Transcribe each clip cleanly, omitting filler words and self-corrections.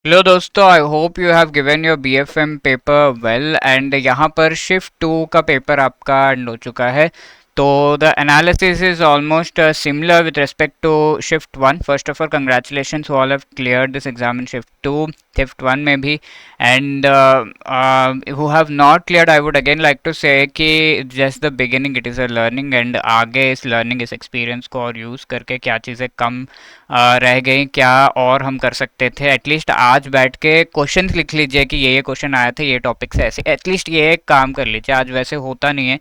Hello दोस्तों, I hope you have given your BFM paper well and यहाँ पर shift 2 का पेपर आपका एंड हो चुका है। तो the analysis is almost similar with respect to shift 1। First of all congratulations all have cleared this exam in shift 2, shift 1 में भी। And who have not cleared, I would again like to say कि just the beginning, it is a learning and आगे इस learning, इस experience को और use करके क्या चीज़ें कम रह गई, क्या और हम कर सकते थे। एटलीस्ट आज बैठ के क्वेश्चंस लिख लीजिए कि ये क्वेश्चन आया था ये टॉपिक से ऐसे, एटलीस्ट ये एक काम कर लीजिए। आज वैसे होता नहीं है,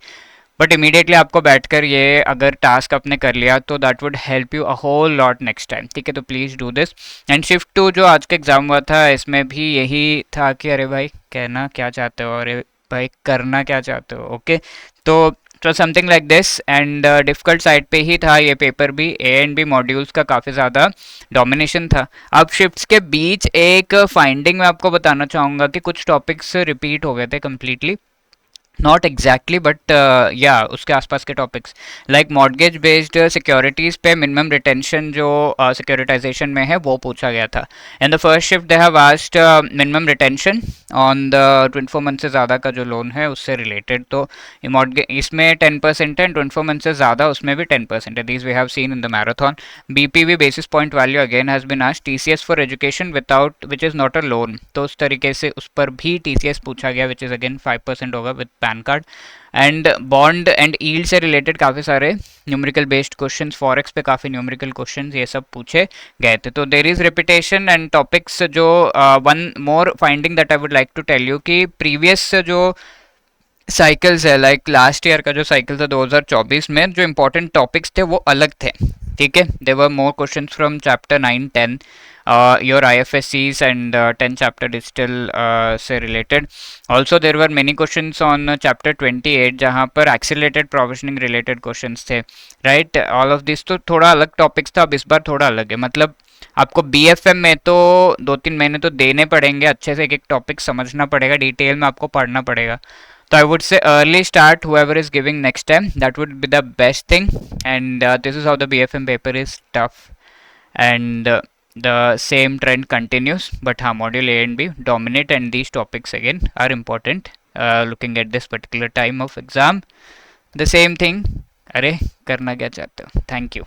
बट इमीडिएटली आपको बैठकर ये अगर टास्क आपने कर लिया तो that would help you a whole lot next time. ठीक है, तो please do this. And shift 2 जो आज का एग्जाम हुआ था, इसमें भी यही था कि अरे भाई कहना क्या चाहते हो, अरे भाई करना क्या चाहते हो। ओके, तो something like this. And difficult side पे ही था ये पेपर भी। ए एंड बी मॉड्यूल्स का काफ़ी ज़्यादा डोमिनेशन था। अब शिफ्ट्स के बीच एक फाइंडिंग मैं आपको बताना चाहूँगा कि कुछ टॉपिक्स रिपीट हो गए थे कम्प्लीटली, नॉट एग्जैक्टली बट या उसके आसपास के topics, like mortgage based securities पे मिनिमम रिटेंशन जो सिक्योरिटाइजेशन में है वो पूछा गया था। In the first shift they have asked minimum retention on the 24 month से ज़्यादा का जो लोन है उससे रिलेटेड। तो इसमें 10% है, 24 मंथ से ज़्यादा उसमें भी 10% है। These we have seen in the marathon. BPV basis point value again has been asked. TCS for education without which is not a loan, तो उस तरीके से उस पर भी टीसीएस पूछा गया, विच इज़ अगेन 5% होगा with pan card. And bond and yield से रिलेटेड काफ़ी सारे न्यूमेरिकल बेस्ड क्वेश्चंस, फॉरेक्स पे काफ़ी न्यूमेरिकल क्वेश्चंस ये सब पूछे गए थे। तो there is repetition and topics. जो one more finding that I would like to tell you कि प्रीवियस जो साइकिल्स है, लाइक लास्ट ईयर का जो साइकिल था 2024 में, जो इंपॉर्टेंट टॉपिक्स थे वो अलग थे। ठीक है, there were more questions from chapter 9 10 your IFSCs and 10 chapter digital से related. Also there were many questions on chapter 28 जहाँ पर एक्सीलरेटेड प्रोविजनिंग रिलेटेड क्वेश्चंस थे। राइट, ऑल ऑफ दिस तो थोड़ा अलग टॉपिक्स था, अब इस बार थोड़ा अलग है। मतलब आपको बीएफएम में तो 2-3 महीने तो देने पड़ेंगे, अच्छे से एक एक टॉपिक समझना पड़ेगा, डिटेल में आपको पढ़ना पड़ेगा। So I would say early start whoever is giving next time. That would be the best thing. And this is how the BFM paper is tough. And the same trend continues. But module A and B dominate, and these topics again are important. Looking at this particular time of exam, the same thing. अरे करना क्या चाहते हो? Thank you.